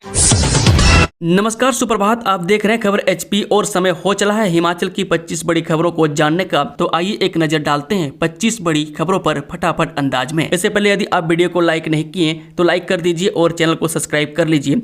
नमस्कार, सुप्रभात। आप देख रहे हैं खबर एचपी और समय हो चला है हिमाचल की 25 बड़ी खबरों को जानने का। तो आइए एक नजर डालते हैं 25 बड़ी खबरों पर फटाफट अंदाज में। इससे पहले यदि आप वीडियो को लाइक नहीं किए तो लाइक कर दीजिए और चैनल को सब्सक्राइब कर लीजिए।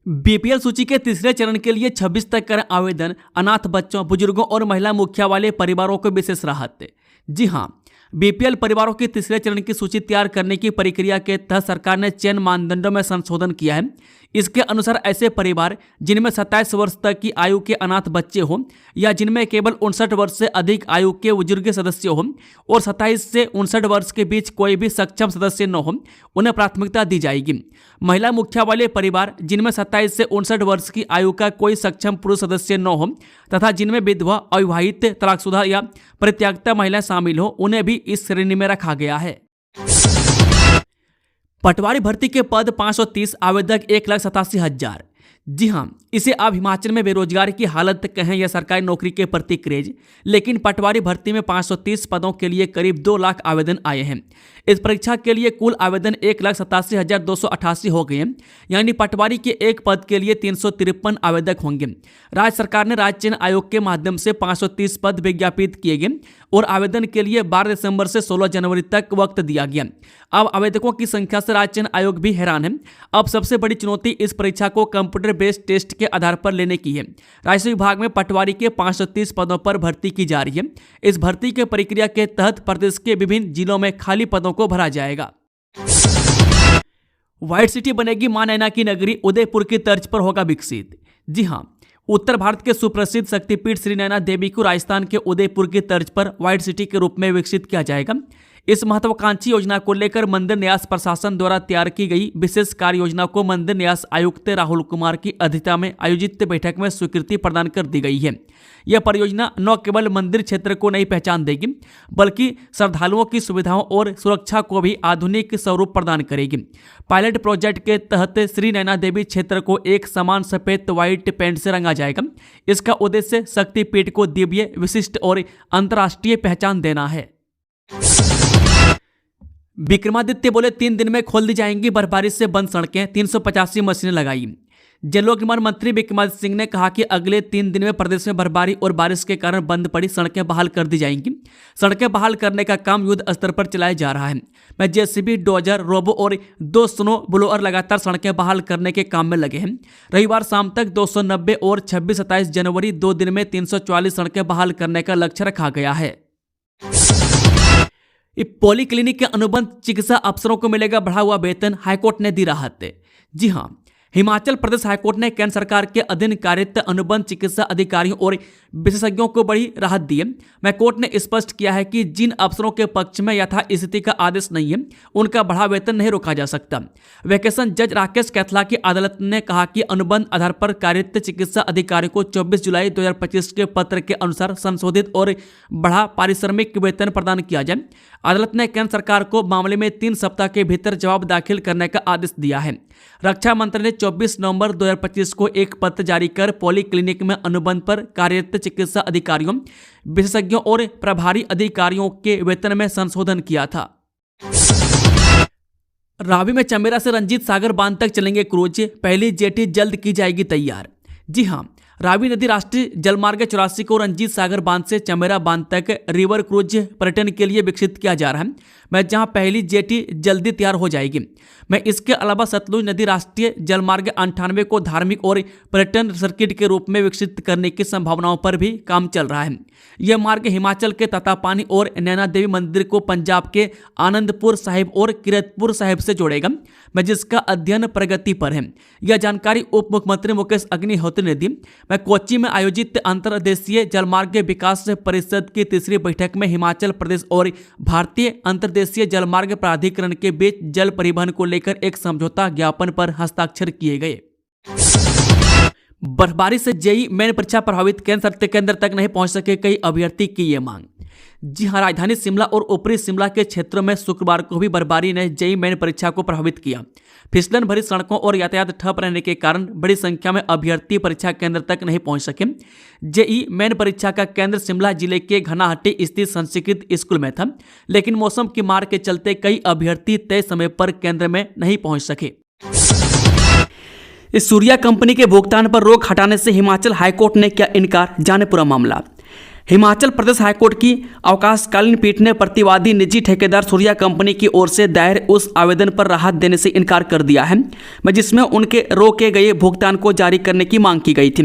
बीपीएल सूची के तीसरे चरण के लिए 26 तक करें आवेदन। अनाथ बच्चों, बुजुर्गों और महिला मुखिया वाले परिवारों को विशेष राहत। जी हां, बीपीएल परिवारों की तीसरे चरण की सूची तैयार करने की प्रक्रिया के तहत सरकार ने चयन मानदंडों में संशोधन किया है। इसके अनुसार ऐसे परिवार जिनमें 27 वर्ष तक की आयु के अनाथ बच्चे हों या जिनमें केवल 59 वर्ष से अधिक आयु के बुजुर्ग सदस्य हों और 27 से 59 वर्ष के बीच कोई भी सक्षम सदस्य न हो, उन्हें प्राथमिकता दी जाएगी। महिला मुखिया वाले परिवार जिनमें 27 से 59 वर्ष की आयु का कोई सक्षम पुरुष सदस्य न हो तथा जिनमें विधवा, अविवाहित, तलाकशुदा या परित्यक्ता महिलाएं शामिल हो, उन्हें भी इस श्रेणी में रखा गया है। पटवारी भर्ती के पद 530, आवेदक 1,87,000। जी हां, इसे आप हिमाचल में बेरोजगारी की हालत कहें या सरकारी नौकरी के प्रति क्रेज, लेकिन पटवारी भर्ती में 530 पदों के लिए करीब 2 लाख आवेदन आए हैं। इस परीक्षा के लिए कुल आवेदन 1,87,288 हो गए हैं, यानी पटवारी के एक पद के लिए 353 आवेदक होंगे। राज्य सरकार ने राज्य चयन आयोग के माध्यम से 530 पद विज्ञापित किए गए और आवेदन के लिए 12 दिसंबर से 16 जनवरी तक वक्त दिया गया। अब आवेदकों की संख्या से राज्य चयन आयोग भी हैरान है। अब सबसे बड़ी चुनौती इस परीक्षा को कंप्यूटर बेस्ड टेस्ट के आधार पर लेने की है। राजस्व विभाग में पटवारी के 530 पदों पर भर्ती की जा रही है। इस भर्ती के प्रक्रिया के तहत प्रदेश के विभिन्न जिलों में खाली पदों को भरा जाएगा। व्हाइट सिटी बनेगी मां नैना की नगरी, उदयपुर की तर्ज पर होगा विकसित। जी हां, उत्तर भारत के सुप्रसिद्ध शक्तिपीठ श्री नैना देवी को राजस्थान के उदयपुर की तर्ज पर व्हाइट सिटी के रूप में विकसित किया जाएगा। इस महत्वाकांक्षी योजना को लेकर मंदिर न्यास प्रशासन द्वारा तैयार की गई विशेष कार्य योजना को मंदिर न्यास आयुक्त राहुल कुमार की अध्यक्षता में आयोजित बैठक में स्वीकृति प्रदान कर दी गई है। यह परियोजना न केवल मंदिर क्षेत्र को नई पहचान देगी, बल्कि श्रद्धालुओं की सुविधाओं और सुरक्षा को भी आधुनिक स्वरूप प्रदान करेगी। पायलट प्रोजेक्ट के तहत श्री नैना देवी क्षेत्र को एक समान सफेद व्हाइट पेंट से रंगा जाएगा। इसका उद्देश्य शक्तिपीठ को दिव्य, विशिष्ट और अंतर्राष्ट्रीय पहचान देना है। विक्रमादित्य बोले 3 दिन में खोल दी जाएंगी बर्फबारी से बंद सड़कें, 385 मशीनें लगाई। जललोक निर्माण मंत्री विक्रमादित्य सिंह ने कहा कि अगले 3 दिन में प्रदेश में बर्फबारी और बारिश के कारण बंद पड़ी सड़कें बहाल कर दी जाएंगी। सड़कें बहाल करने का काम युद्ध स्तर पर चलाया जा रहा है। मैं जेसीबी, डोजर, रोबो और 2 स्नो ब्लोअर लगातार सड़कें बहाल करने के काम में लगे हैं। रविवार शाम तक 290 और 26-27 जनवरी 2 दिन में 344 सड़कें बहाल करने का लक्ष्य रखा गया है। पॉलीक्लिनिक के अनुबंध चिकित्सा अफसरों को मिलेगा बढ़ा हुआ वेतन, हाईकोर्ट ने दी राहत। जी हां, हिमाचल प्रदेश हाईकोर्ट ने केंद्र सरकार के अधीन कार्यरत अनुबंध चिकित्सा अधिकारियों और विशेषज्ञों को बड़ी राहत दी है। मैं कोर्ट ने स्पष्ट किया है कि जिन अफसरों के पक्ष में यथास्थिति का आदेश नहीं है, उनका बढ़ा वेतन नहीं रोका जा सकता। वैकेशन जज राकेश कैथला की अदालत ने कहा कि अनुबंध आधार पर कार्यरत चिकित्सा अधिकारियों को 24 जुलाई 2025 के पत्र के अनुसार संशोधित और बढ़ा पारिश्रमिक वेतन प्रदान किया जाए। अदालत ने केंद्र सरकार को मामले में 3 सप्ताह के भीतर जवाब दाखिल करने का आदेश दिया है। रक्षा मंत्री ने 24 नवंबर 2025 को एक पत्र जारी कर पॉलीक्लिनिक में अनुबंध पर कार्यरत चिकित्सा अधिकारियों, विशेषज्ञों और प्रभारी अधिकारियों के वेतन में संशोधन किया था। रावी में चमेरा से रंजीत सागर बांध तक चलेंगे क्रूज, पहली जेटी जल्द की जाएगी तैयार। जी हां, रावी नदी राष्ट्रीय जलमार्ग 84 को रंजीत सागर बांध से चमेरा बांध तक रिवर क्रूज पर्यटन के लिए विकसित किया जा रहा है। मैं जहां पहली जेटी जल्दी तैयार हो जाएगी। मैं इसके अलावा सतलुज नदी राष्ट्रीय जलमार्ग 98 को धार्मिक और पर्यटन सर्किट के रूप में विकसित करने की संभावनाओं पर भी काम चल रहा है। यह मार्ग हिमाचल के ततापानी और नैना देवी मंदिर को पंजाब के आनंदपुर साहिब और किरतपुर साहिब से जोड़ेगा, मैं जिसका अध्ययन प्रगति पर है। यह जानकारी उप मुख्यमंत्री मुकेश अग्निहोत्री ने दी। मैं कोच्चि में आयोजित अंतर्देशीय जलमार्ग विकास परिषद की तीसरी बैठक में हिमाचल प्रदेश और भारतीय अंतर्देशीय जलमार्ग प्राधिकरण के बीच जल परिवहन को लेकर एक समझौता ज्ञापन पर हस्ताक्षर किए गए। बर्फबारी से जेईई मेन परीक्षा प्रभावित, केंद्र तक नहीं पहुंच सके कई अभ्यर्थी की ये मांग। जी हां, राजधानी शिमला और ऊपरी शिमला के क्षेत्रों में शुक्रवार को भी बर्फबारी ने जेईई मेन परीक्षा को प्रभावित किया। फिसलन भरी सड़कों और यातायात ठप रहने के कारण बड़ी संख्या में अभ्यर्थी परीक्षा केंद्र तक नहीं पहुंच सके। जेईई मेन परीक्षा का केंद्र शिमला जिले के घनाहट्टी स्थित संस्कृत स्कूल में था, लेकिन मौसम की मार के चलते कई अभ्यर्थी तय समय पर केंद्र में नहीं पहुंच सके। इस सूर्या कंपनी के भुगतान पर रोक हटाने से हिमाचल हाईकोर्ट ने किया इनकार, जाने पूरा मामला। हिमाचल प्रदेश हाईकोर्ट की अवकाशकालीन पीठ ने प्रतिवादी निजी ठेकेदार सूर्या कंपनी की ओर से दायर उस आवेदन पर राहत देने से इनकार कर दिया है जिसमें उनके रोके गए भुगतान को जारी करने की मांग की गई थी।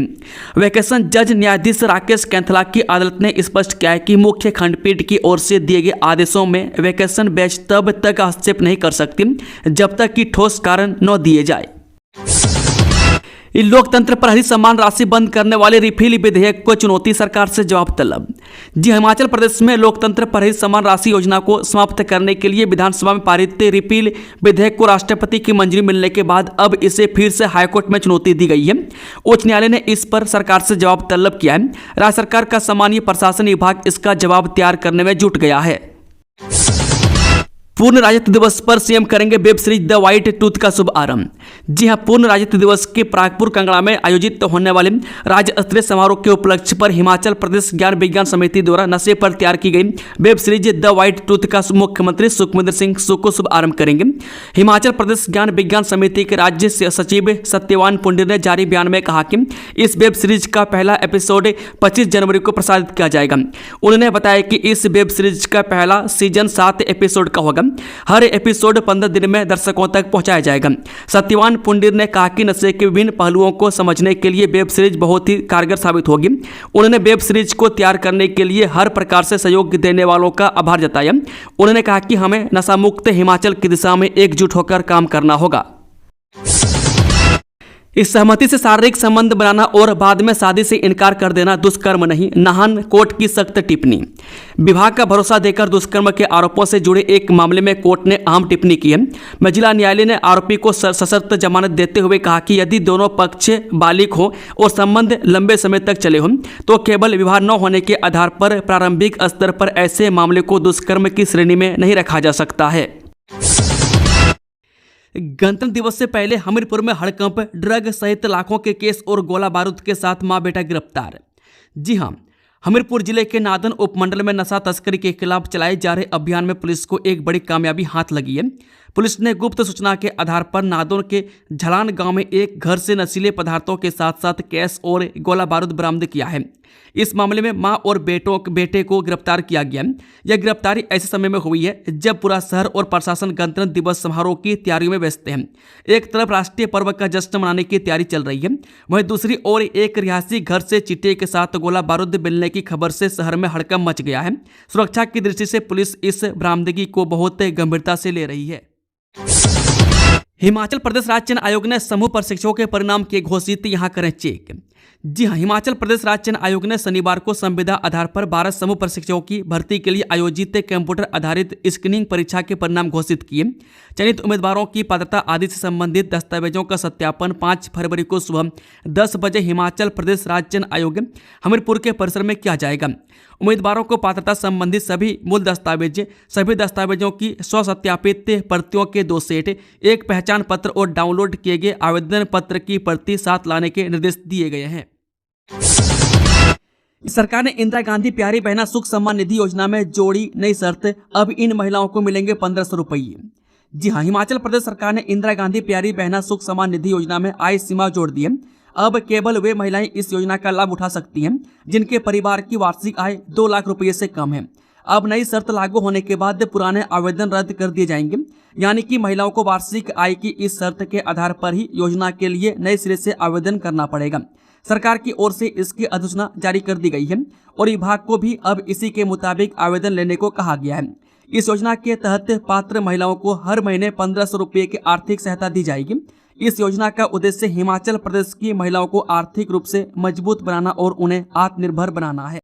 वैकेशन जज न्यायाधीश राकेश कैंथला की अदालत ने स्पष्ट किया है कि मुख्य खंडपीठ की ओर से दिए गए आदेशों में वैकेशन बेंच तब तक हस्तक्षेप नहीं कर सकती जब तक कि ठोस कारण न दिए जाए। लोकतंत्र पर हरित सम्मान राशि बंद करने वाले रिफिल विधेयक को चुनौती, सरकार से जवाब तलब। जी, हिमाचल प्रदेश में लोकतंत्र पर हरित सम्मान राशि योजना को समाप्त करने के लिए विधानसभा में पारित रिपील विधेयक को राष्ट्रपति की मंजूरी मिलने के बाद अब इसे फिर से हाईकोर्ट में चुनौती दी गई है। उच्च न्यायालय ने इस पर सरकार से जवाब तलब किया है। राज्य सरकार का सामान्य प्रशासन विभाग इसका जवाब तैयार करने में जुट गया है। पूर्ण राज्यत्व दिवस पर सीएम करेंगे web series the white tooth का शुभारंभ। जी हां, पूर्ण राज्यत्व दिवस के प्रागपुर कंगड़ा में आयोजित होने वाले राज्य स्तरीय समारोह के उपलक्ष्य पर हिमाचल प्रदेश ज्ञान विज्ञान समिति द्वारा नशे पर तैयार की गई web series the white tooth का मुख्यमंत्री सुखविंदर सिंह सुक्खू शुभारंभ करेंगे। हिमाचल प्रदेश ज्ञान विज्ञान समिति के राज्य सचिव सत्यवान पुंडीर ने जारी बयान में कहा कि इस वेब सीरीज का पहला एपिसोड 25 जनवरी को प्रसारित किया जाएगा। उन्होंने बताया कि इस वेब सीरीज का पहला सीजन 7 एपिसोड का होगा। हर एपिसोड 15 दिन में दर्शकों तक पहुंचाया जाएगा। सत्यवान पुंडीर ने कहा कि नशे के विभिन्न पहलुओं को समझने के लिए वेब सीरीज बहुत ही कारगर साबित होगी। उन्होंने वेब सीरीज को तैयार करने के लिए हर प्रकार से सहयोग देने वालों का आभार जताया। उन्होंने कहा कि हमें नशा मुक्त हिमाचल की दिशा में एकजुट होकर काम करना होगा। इस सहमति से शारीरिक संबंध बनाना और बाद में शादी से इनकार कर देना दुष्कर्म नहीं, नाहन कोर्ट की सख्त टिप्पणी। विभाग का भरोसा देकर दुष्कर्म के आरोपों से जुड़े एक मामले में कोर्ट ने अहम टिप्पणी की है। जिला न्यायालय ने आरोपी को सशर्त जमानत देते हुए कहा कि यदि दोनों पक्ष बालिग हो और संबंध लंबे समय तक चले हों तो केवल विवाह न होने के आधार पर प्रारंभिक स्तर पर ऐसे मामले को दुष्कर्म की श्रेणी में नहीं रखा जा सकता है। गणतंत्र दिवस से पहले हमीरपुर में हड़कंप, ड्रग सहित लाखों के केस और गोला बारूद के साथ मां बेटा गिरफ्तार। जी हां, हमीरपुर जिले के नादन उपमंडल में नशा तस्करी के खिलाफ चलाए जा रहे अभियान में पुलिस को एक बड़ी कामयाबी हाथ लगी है। पुलिस ने गुप्त सूचना के आधार पर नादौन के झलान गांव में एक घर से नशीले पदार्थों के साथ साथ कैश और गोला बारूद बरामद किया है। इस मामले में मां और बेटे को गिरफ्तार किया गया। यह गिरफ्तारी ऐसे समय में हुई है जब पूरा शहर और प्रशासन गणतंत्र दिवस समारोह की तैयारियों में व्यस्त है। एक तरफ राष्ट्रीय पर्व का जश्न मनाने की तैयारी चल रही है, वहीं दूसरी ओर एक रिहायशी घर से चिट्टे के साथ गोला बारूद मिलने की खबर से शहर में हड़कंप मच गया है। सुरक्षा की दृष्टि से पुलिस इस बरामदगी को बहुत गंभीरता से ले रही है। हिमाचल प्रदेश राज्य चयन आयोग ने समूह प्रशिक्षकों के परिणाम किए घोषित, यहां करें चेक। जी हां, हिमाचल प्रदेश राज्य चयन आयोग ने शनिवार को संविदा आधार पर 12 समूह प्रशिक्षकों की भर्ती के लिए आयोजित कंप्यूटर आधारित स्क्रीनिंग परीक्षा के परिणाम घोषित किए। चयनित उम्मीदवारों की पात्रता आदि से संबंधित दस्तावेजों का सत्यापन 5 फरवरी को सुबह 10 बजे हिमाचल प्रदेश राज्य चयन आयोग हमीरपुर के परिसर में किया जाएगा। उम्मीदवारों को पात्रता संबंधित सभी मूल दस्तावेज, सभी दस्तावेजों की स्वसत्यापित प्रतियों के 2 सेट, एक पहचान पत्र और डाउनलोड किए गए आवेदन पत्र की प्रति साथ लाने के निर्देश दिए गए हैं। सरकार ने इंदिरा गांधी प्यारी बहना सुख सम्मान निधि योजना में जोड़ी नई शर्त, अब इन महिलाओं को मिलेंगे 1500 रुपये। जी हां, हिमाचल प्रदेश सरकार ने इंदिरा गांधी प्यारी बहना सुख सम्मान निधि योजना में आय सीमा जोड़ दी है। अब केवल वे महिलाएं इस योजना का लाभ उठा सकती हैं जिनके परिवार की वार्षिक आय 2 लाख रुपये से कम है। अब नई शर्त लागू होने के बाद पुराने आवेदन रद्द कर दिए जाएंगे, यानी कि महिलाओं को वार्षिक आय की इस शर्त के आधार पर ही योजना के लिए नए सिरे से आवेदन करना पड़ेगा। सरकार की ओर से इसकी अधिसूचना जारी कर दी गई है और विभाग को भी अब इसी के मुताबिक आवेदन लेने को कहा गया है। इस योजना के तहत पात्र महिलाओं को हर महीने 1500 रुपये की आर्थिक सहायता दी जाएगी। इस योजना का उद्देश्य हिमाचल प्रदेश की महिलाओं को आर्थिक रूप से मजबूत बनाना और उन्हें आत्मनिर्भर बनाना है।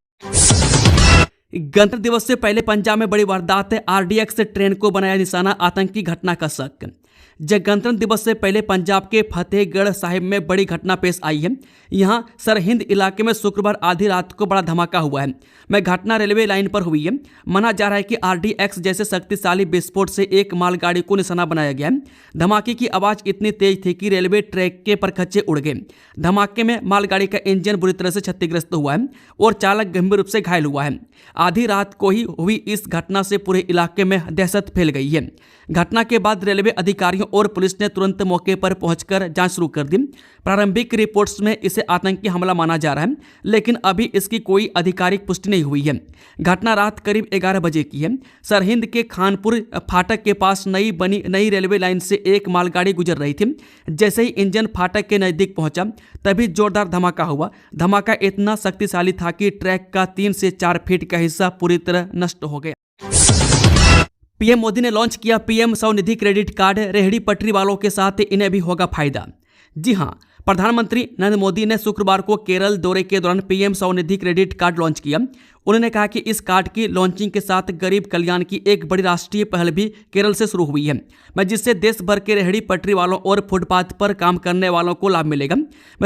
गणतंत्र दिवस से पहले पंजाब में बड़ी वारदात है, RDX ट्रेन को बनाया निशाना, आतंकी घटना का शक। गणतंत्र दिवस से पहले पंजाब के फतेहगढ़ साहिब में बड़ी घटना पेश आई है। यहां सरहिंद इलाके में शुक्रवार आधी रात को बड़ा धमाका हुआ है। घटना रेलवे लाइन पर हुई है। माना जा रहा है कि RDX जैसे शक्तिशाली विस्फोट से एक मालगाड़ी को निशाना बनाया गया है। धमाके की आवाज इतनी तेज थी कि रेलवे ट्रैक के परखच्चे उड़ गए। धमाके में मालगाड़ी का इंजन बुरी तरह से क्षतिग्रस्त हुआ है और चालक गंभीर रूप से घायल हुआ है। आधी रात को ही हुई इस घटना से पूरे इलाके में दहशत फैल गई है। घटना के बाद रेलवे अधिकारियों और पुलिस ने तुरंत मौके पर पहुंचकर जांच शुरू कर दी। प्रारंभिक रिपोर्ट्स में इसे आतंकी हमला माना जा रहा है, लेकिन अभी इसकी कोई आधिकारिक पुष्टि नहीं हुई है। घटना रात करीब 11 बजे की है। सरहिंद के खानपुर फाटक के पास नई रेलवे लाइन से एक मालगाड़ी गुजर रही थी। जैसे ही इंजन फाटक के नजदीक पहुंचा तभी जोरदार धमाका हुआ। धमाका इतना शक्तिशाली था कि ट्रैक का 3 से 4 फीट का हिस्सा पूरी तरह नष्ट हो गया। पीएम मोदी ने लॉन्च किया पीएम स्वनिधि क्रेडिट कार्ड। रेहड़ी पटरी वालों के साथ इन्हें भी होगा फायदा। जी हां, प्रधानमंत्री नरेंद्र मोदी ने शुक्रवार को केरल दौरे के दौरान PM Svanidhi credit card launch किया। उन्होंने कहा कि इस कार्ड की लॉन्चिंग के साथ गरीब कल्याण की एक बड़ी राष्ट्रीय पहल भी केरल से शुरू हुई है, जिससे देश भर के रेहड़ी पटरी वालों और फुटपाथ पर काम करने वालों को लाभ मिलेगा।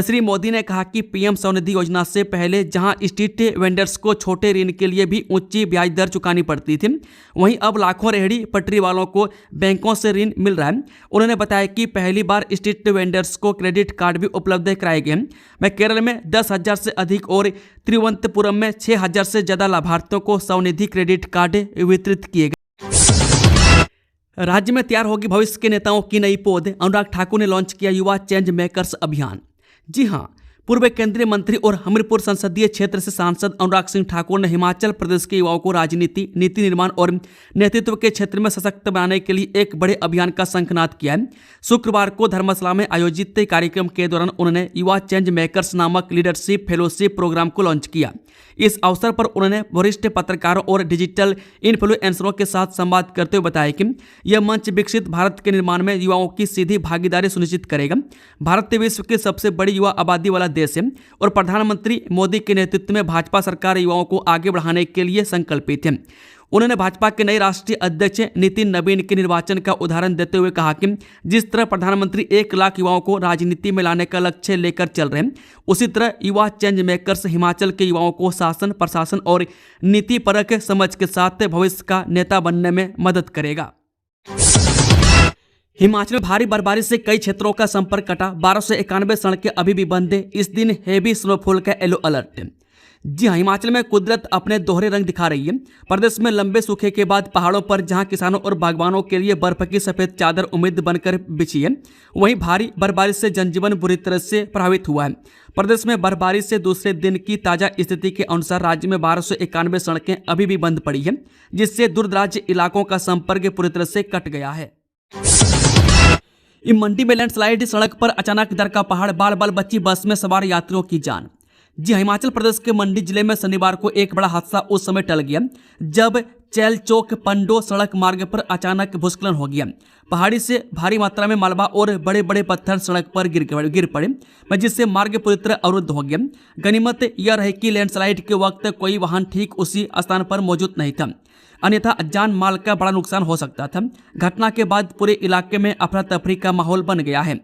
श्री मोदी ने कहा कि पीएम स्वनिधि योजना से पहले जहां स्ट्रीट वेंडर्स को छोटे ऋण के लिए भी ऊंची ब्याज दर चुकानी पड़ती थी, वहीं अब लाखों रेहड़ी पटरी वालों को बैंकों से ऋण मिल रहा है। उन्होंने बताया कि पहली बार स्ट्रीट वेंडर्स को क्रेडिट कार्ड भी उपलब्ध कराए गए हैं। केरल में 10,000 से अधिक और तिरुवनंतपुरम में 6,000 से ज्यादा लाभार्थियों को स्वनिधि क्रेडिट कार्ड वितरित किए गए। राज्य में तैयार होगी भविष्य के नेताओं की नई पौध। अनुराग ठाकुर ने लॉन्च किया युवा चेंज मेकर्स अभियान। जी हां, पूर्व केंद्रीय मंत्री और हमीरपुर संसदीय क्षेत्र से सांसद अनुराग सिंह ठाकुर ने हिमाचल प्रदेश के युवाओं को राजनीति, नीति निर्माण और नेतृत्व के क्षेत्र में सशक्त बनाने के लिए एक बड़े अभियान का शंखनाद किया है। शुक्रवार को धर्मशाला में आयोजित कार्यक्रम के दौरान उन्होंने युवा चेंज मेकर्स नामक लीडरशिप फेलोशिप प्रोग्राम को लॉन्च किया। इस अवसर पर उन्होंने वरिष्ठ पत्रकारों और डिजिटल इन्फ्लुएंसरों के साथ संवाद करते हुए बताया कि यह मंच विकसित भारत के निर्माण में युवाओं की सीधी भागीदारी सुनिश्चित करेगा। भारत विश्व की सबसे बड़ी युवा आबादी वाला देश है और प्रधानमंत्री मोदी के नेतृत्व में भाजपा सरकार युवाओं को आगे बढ़ाने के लिए संकल्पित है। उन्होंने भाजपा के नए राष्ट्रीय अध्यक्ष नितिन नवीन के निर्वाचन का उदाहरण देते हुए कहा कि जिस तरह प्रधानमंत्री 1 लाख युवाओं को राजनीति में लाने का लक्ष्य लेकर चल रहे हैं, उसी तरह युवा चेंज मेकर्स हिमाचल के युवाओं को शासन, प्रशासन और नीतिपरक समझ के साथ भविष्य का नेता बनने में मदद करेगा। हिमाचल में भारी बर्फबारी से कई क्षेत्रों का संपर्क कटा। 1291 सड़कें अभी भी बंद है। इस दिन हेवी स्नोफॉल का येलो अलर्ट। जी हाँ, हिमाचल में कुदरत अपने दोहरे रंग दिखा रही है। प्रदेश में लंबे सूखे के बाद पहाड़ों पर जहां किसानों और बागवानों के लिए बर्फ की सफेद चादर उम्मीद बनकर बिछी है, वहीं भारी बर्फबारी से जनजीवन बुरी तरह से प्रभावित हुआ है। प्रदेश में बर्फबारी से दूसरे दिन की ताजा स्थिति के अनुसार राज्य में 1291 सड़कें अभी भी बंद पड़ी है, जिससे दूरदराज इलाकों का संपर्क पूरी तरह से कट गया है। मंडी में लैंडस्लाइड, सड़क पर अचानक दर का पहाड़, बाल बाल बच्ची बस में सवार यात्रियों की जान। जी हिमाचल प्रदेश के मंडी जिले में शनिवार को एक बड़ा हादसा उस समय टल गया जब चैल चौक पंडो सड़क मार्ग पर अचानक भूस्खलन हो गया। पहाड़ी से भारी मात्रा में मलबा और बड़े बड़े पत्थर सड़क पर गिर पड़े, जिससे मार्ग पूरी तरह अवरुद्ध हो गया। गनीमत यह रही कि लैंडस्लाइड के वक्त कोई वाहन ठीक उसी स्थान पर मौजूद नहीं था, अन्यथा जान माल का बड़ा नुकसान हो सकता था। घटना के बाद पूरे इलाके में अफरा तफरी का माहौल बन गया है।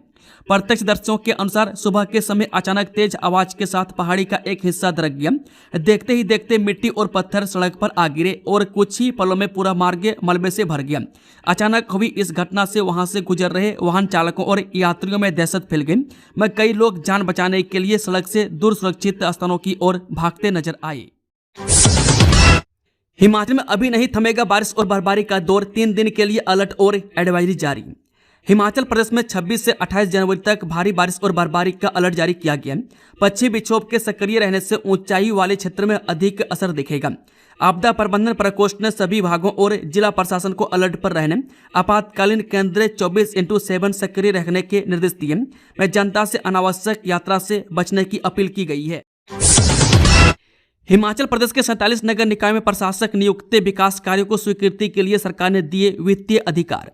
प्रत्यक्षदर्शियों के अनुसार सुबह के समय अचानक तेज आवाज के साथ पहाड़ी का एक हिस्सा दरक गया। देखते ही देखते मिट्टी और पत्थर सड़क पर आ गिरे और कुछ ही पलों में पूरा मार्ग मलबे से भर गया। अचानक हुई इस घटना से वहां से गुजर रहे वाहन चालकों और यात्रियों में दहशत फैल गई। कई लोग जान बचाने के लिए सड़क से दूर सुरक्षित स्थानों की ओर भागते नजर आए। हिमाचल में अभी नहीं थमेगा बारिश और बर्फबारी का दौर, 3 दिन के लिए अलर्ट और एडवाइजरी जारी। हिमाचल प्रदेश में 26 से 28 जनवरी तक भारी बारिश और बर्फबारी का अलर्ट जारी किया गया। पश्चिमी विक्षोभ के सक्रिय रहने से ऊंचाई वाले क्षेत्र में अधिक असर दिखेगा। आपदा प्रबंधन प्रकोष्ठ ने सभी विभागों और जिला प्रशासन को अलर्ट पर रहने, आपातकालीन केंद्र 24/7 सक्रिय रखने के निर्देश दिए। जनता से अनावश्यक यात्रा से बचने की अपील की गई है। हिमाचल प्रदेश के 47 नगर निकाय में प्रशासक नियुक्ति, विकास कार्यों को स्वीकृति के लिए सरकार ने दिए वित्तीय अधिकार।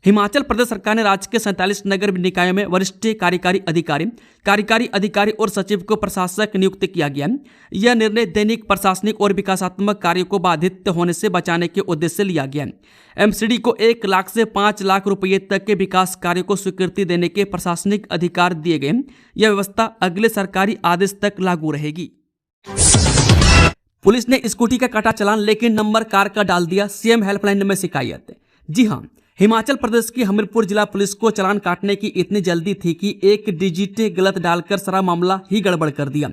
हिमाचल प्रदेश सरकार ने राज्य के 47 नगर निकायों में वरिष्ठ कार्यकारी अधिकारी और सचिव को प्रशासक नियुक्त किया गया। यह निर्णय दैनिक प्रशासनिक और विकासात्मक कार्यों को बाधित होने से बचाने के उद्देश्य से लिया गया। एमसीडी को 1 लाख से 5 लाख रुपये तक के विकास कार्यों को स्वीकृति देने के प्रशासनिक अधिकार दिए गए। यह व्यवस्था अगले सरकारी आदेश तक लागू रहेगी। पुलिस ने स्कूटी का काटा चालान, लेकिन नंबर कार का डाल दिया। सीएम हेल्पलाइन में शिकायत। जी हां, हिमाचल प्रदेश की हमीरपुर जिला पुलिस को चालान काटने की इतनी जल्दी थी कि एक डिजिट गलत डालकर सारा मामला ही गड़बड़ कर दिया।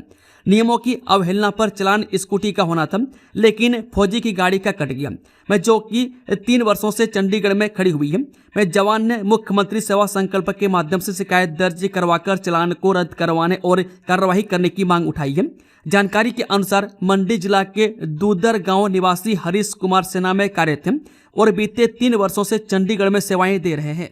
नियमों की अवहेलना पर चालान स्कूटी का होना था, लेकिन फौजी की गाड़ी का कट गया। मैं जो कि 3 वर्षों से चंडीगढ़ में खड़ी हुई है। मैं जवान ने मुख्यमंत्री सेवा संकल्प के माध्यम से शिकायत दर्ज करवाकर चालान को रद्द करवाने और कार्रवाई करने की मांग उठाई है। जानकारी के अनुसार मंडी जिला के दूदर गांव निवासी हरीश कुमार सेना में कार्यरत थे और बीते 3 वर्षों से चंडीगढ़ में सेवाएं दे रहे हैं।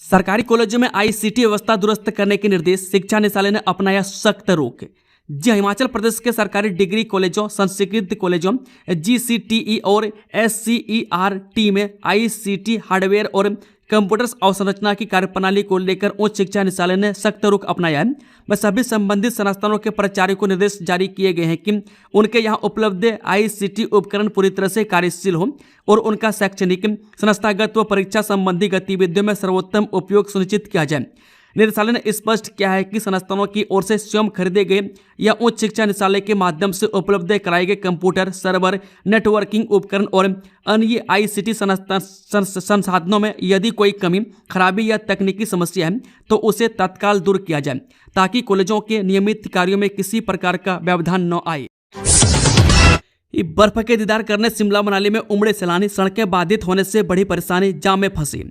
सरकारी कॉलेजों में आईसीटी व्यवस्था दुरुस्त करने के निर्देश, शिक्षा निदेशालय ने अपनाया सख्त रोक। जी, हिमाचल प्रदेश के सरकारी डिग्री कॉलेजों, संस्कृत कॉलेजों, जीसीटीई और एससीईआरटी में आईसीटी हार्डवेयर और कंप्यूटर्स अवसंरचना की कार्यप्रणाली को लेकर उच्च शिक्षा निदेशालय ने सख्त रुख अपनाया है। वह सभी संबंधित संस्थानों के प्राचार्यों को निर्देश जारी किए गए हैं कि उनके यहाँ उपलब्ध आईसीटी उपकरण पूरी तरह से कार्यशील हो और उनका शैक्षणिक, संस्थागत व परीक्षा संबंधी गतिविधियों में सर्वोत्तम उपयोग सुनिश्चित किया जाए। निदेशालय ने स्पष्ट किया है कि संस्थानों की ओर से स्वयं खरीदे गए या उच्च शिक्षा निदेशालय के माध्यम से उपलब्ध कराए गए कंप्यूटर, सर्वर, नेटवर्किंग उपकरण और अन्य आईसीटी संसाधनों में यदि कोई कमी, खराबी या तकनीकी समस्या है तो उसे तत्काल दूर किया जाए, ताकि कॉलेजों के नियमित कार्यों में किसी प्रकार का व्यवधान न आए। बर्फ के दीदार करने शिमला मनाली में उमड़े सैलानी, सड़कें बाधित होने से बड़ी परेशानी, जाम में फंसी।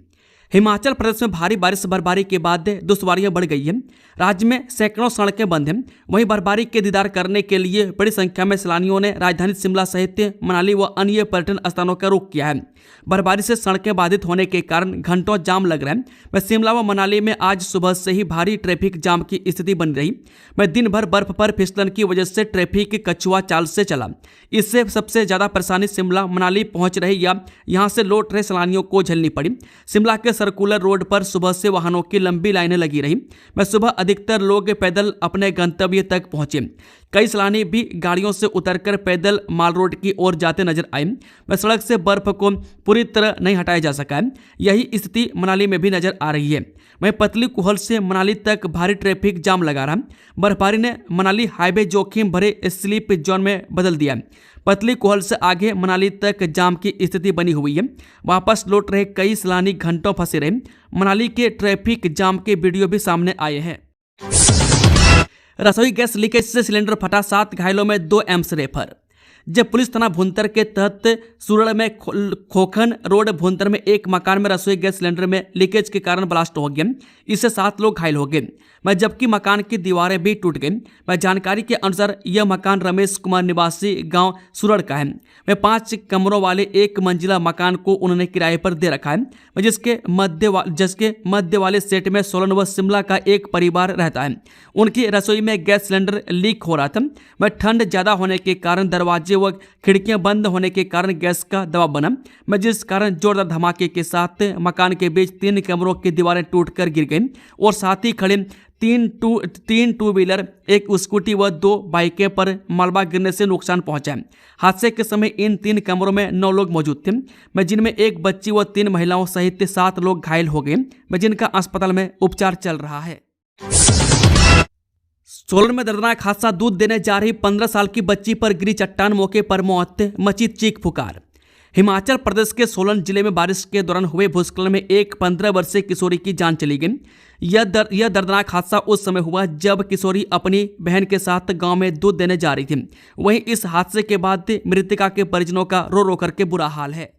हिमाचल प्रदेश में भारी बारिश बर्फबारी के बाद दुश्वारियां बढ़ गई हैं। राज्य में सैकड़ों सड़कें बंद हैं। वहीं बर्फबारी के दीदार करने के लिए बड़ी संख्या में सैलानियों ने राजधानी शिमला सहित मनाली व अन्य पर्यटन स्थानों का रुख किया है। बर्फबारी से सड़कें बाधित होने के कारण घंटों जाम लग रहे हैं। वह शिमला व मनाली में आज सुबह से ही भारी ट्रैफिक जाम की स्थिति बनी रही। वह दिन भर बर्फ पर फिसलन की वजह से ट्रैफिक कछुआ चाल से चला। इससे सबसे ज्यादा परेशानी शिमला मनाली पहुंच रही या यहां से लौट रहे सैलानियों को झेलनी पड़ी। शिमला के सर्कुलर रोड पर सुबह से वाहनों की लंबी लाइनें लगी रही। वह सुबह अधिकतर लोग पैदल अपने गंतव्य तक पहुंचे। कई सैलानी भी गाड़ियों से उतरकर पैदल माल रोड की ओर जाते नजर आए। वह सड़क से बर्फ को पूरी तरह नहीं हटाया जा सका है। यही स्थिति मनाली में भी नजर आ रही है। वहीं पतली कुहल से मनाली तक भारी ट्रैफिक जाम लगा रहा। बर्फबारी ने मनाली हाईवे जोखिम भरे स्लीप जोन में बदल दिया। पतली कुहल से आगे मनाली तक जाम की स्थिति बनी हुई है। वापस लौट रहे कई सैलानी घंटों फंसे रहे। मनाली के ट्रैफिक जाम के वीडियो भी सामने आए हैं। रसोई गैस लीकेज से सिलेंडर फटा, 7 घायलों में 2 एम्स रेफर। जब पुलिस थाना भुंतर के तहत सुरड़ में खोखन रोड भुंतर में एक मकान में रसोई गैस सिलेंडर में लीकेज के कारण ब्लास्ट हो गया। इससे 7 लोग घायल हो गए, जबकि मकान की दीवारें भी टूट गई। जानकारी के अनुसार यह मकान रमेश कुमार निवासी गांव सुरड़ का है। वह 5 कमरों वाले 1 मंजिला मकान को उन्होंने किराए पर दे रखा है, जिसके मध्य वाले सेट में सोलन व शिमला का एक परिवार रहता है। उनकी रसोई में गैस सिलेंडर लीक हो रहा था। वह ठंड ज्यादा होने के कारण दरवाजे व खिड़कियां बंद होने के कारण गैस का दबाव बना, जिस कारण जोरदार धमाके के साथ मकान के बीच 3 कमरों की दीवारें टूटकर गिर गईं और साथ ही खड़े 3 टू व्हीलर, 1 स्कूटी व 2 बाइकें पर मलबा गिरने से नुकसान पहुंचा। हादसे के समय इन 3 कमरों में 9 लोग मौजूद थे, जिनमें 1 बच्ची व 3 महिलाओं सहित 7 लोग घायल हो गए, जिनका अस्पताल में उपचार चल रहा है। सोलन में दर्दनाक हादसा, दूध देने जा रही 15 साल की बच्ची पर गिरी चट्टान, मौके पर मौत, मची चीख पुकार। हिमाचल प्रदेश के सोलन जिले में बारिश के दौरान हुए भूस्खलन में एक 15 वर्षीय किशोरी की जान चली गई। यह दर्दनाक हादसा उस समय हुआ जब किशोरी अपनी बहन के साथ गांव में दूध देने जा रही थी। वहीं इस हादसे के बाद मृतका के परिजनों का रो रो करके बुरा हाल है।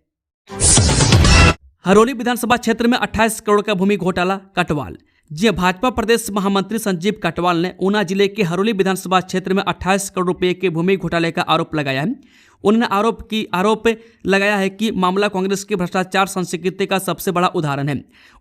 हरोली विधानसभा क्षेत्र में 28 करोड़ का भूमि घोटाला, कटवाल। जी, भाजपा प्रदेश महामंत्री संजीव कटवाल ने ऊना जिले के हरोली विधानसभा क्षेत्र में 28 करोड़ रुपए के भूमि घोटाले का आरोप लगाया है। उन्होंने आरोप लगाया है कि मामला कांग्रेस की भ्रष्टाचार संस्कृति का सबसे बड़ा उदाहरण है।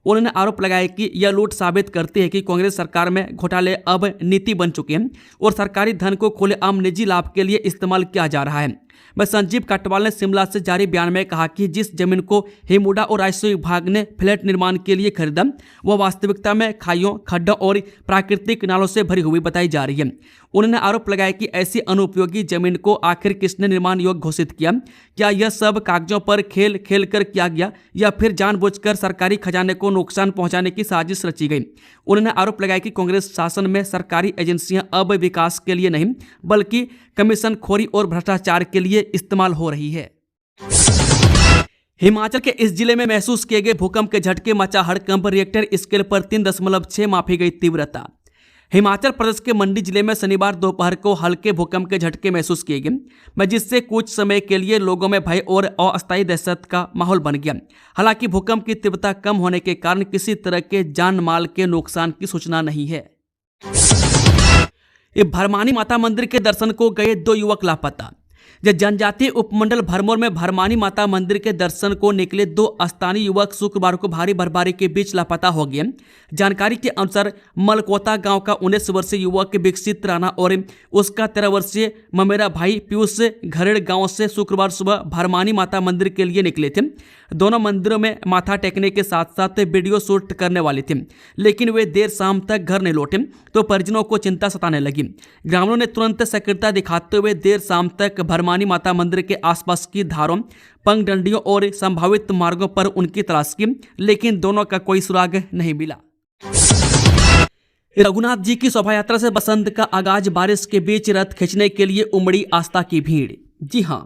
उन्होंने आरोप लगाया कि यह लूट साबित करती है कि कांग्रेस सरकार में घोटाले अब नीति बन चुके हैं और सरकारी धन को खुलेआम निजी लाभ के लिए इस्तेमाल किया जा रहा है। वह संजीव कटवाल ने शिमला से जारी बयान में कहा कि जिस जमीन को हिमुडा और राजस्व विभाग ने फ्लैट निर्माण के लिए खरीदा, वह वास्तविकता में खाइयों, खड्डों और प्राकृतिक नालों से भरी हुई बताई जा रही है। उन्होंने आरोप लगाया कि ऐसी अनुपयोगी जमीन को आखिर किसने निर्माण योग्य घोषित किया? क्या यह सब कागजों पर खेल खेल कर किया गया या फिर जानबूझकर सरकारी खजाने को नुकसान पहुंचाने की साजिश रची गई? उन्होंने आरोप लगाया कि कांग्रेस शासन में सरकारी एजेंसियां अब विकास के लिए नहीं बल्कि कमीशन खोरी और भ्रष्टाचार के लिए इस्तेमाल हो रही है। हिमाचल के इस जिले में महसूस किए गए भूकंप के झटके मचा हड़कंप, रिएक्टर स्केल पर 3.6 मापी गई तीव्रता। हिमाचल प्रदेश के मंडी जिले में शनिवार दोपहर को हल्के भूकंप के झटके महसूस किए गए, जिससे कुछ समय के लिए लोगों में भय और अस्थायी दहशत का माहौल बन गया। हालांकि भूकंप की तीव्रता कम होने के कारण किसी तरह के जान माल के नुकसान की सूचना नहीं है। भरमानी माता मंदिर के दर्शन को गए 2 युवक लापता। जनजातीय उपमंडल भरमौर में भरमानी माता मंदिर के दर्शन को निकले 2 स्थानीय युवक शुक्रवार को भारी बर्फबारी के बीच लापता हो गए। जानकारी के अनुसार मलकोता गांव का 19 वर्षीय युवक विकसित राणा और उसका 13 वर्षीय ममेरा भाई पीयूष घरेड़ गांव से शुक्रवार सुबह भरमानी माता मंदिर के लिए निकले थे। दोनों मंदिरों में माथा टेकने के साथ साथ वीडियो शूट करने वाले थे, लेकिन वे देर शाम तक घर नहीं लौटे तो परिजनों को चिंता सताने लगी। ग्रामीणों ने तुरंत सक्रियता दिखाते हुए देर शाम तक भरमानी माता मंदिर के आसपास की धारों, पगडंडियों और संभावित मार्गों पर उनकी तलाश की, लेकिन दोनों का कोई सुराग नहीं मिला। रघुनाथ जी की शोभा यात्रा से बसंत का आगाज, बारिश के बीच रथ खींचने के लिए उमड़ी आस्था की भीड़। जी हां,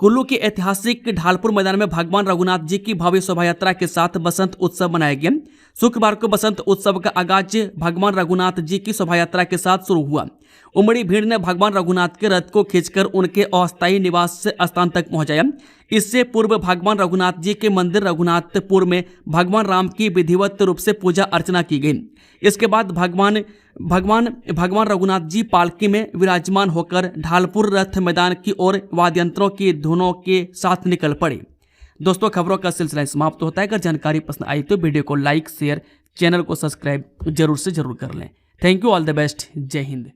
कुल्लू के ऐतिहासिक ढालपुर मैदान में भगवान रघुनाथ जी की भव्य शोभा यात्रा के साथ बसंत उत्सव मनाया गया। शुक्रवार को बसंत उत्सव का आगाज भगवान रघुनाथ जी की शोभा यात्रा के साथ शुरू हुआ। उमड़ी भीड़ ने भगवान रघुनाथ के रथ को खींचकर उनके अस्थायी निवास स्थान तक पहुंचाया। इससे पूर्व भगवान रघुनाथ जी के मंदिर रघुनाथपुर में भगवान राम की विधिवत रूप से पूजा अर्चना की गई। इसके बाद भगवान रघुनाथ जी पालकी में विराजमान होकर ढालपुर रथ मैदान की ओर वाद्यंत्रों की धुनों के साथ निकल पड़े। दोस्तों, खबरों का सिलसिला समाप्त होता है। अगर जानकारी पसंद आई तो वीडियो को लाइक, शेयर, चैनल को सब्सक्राइब जरूर से जरूर कर लें। Thank you, all the best, जय हिंद।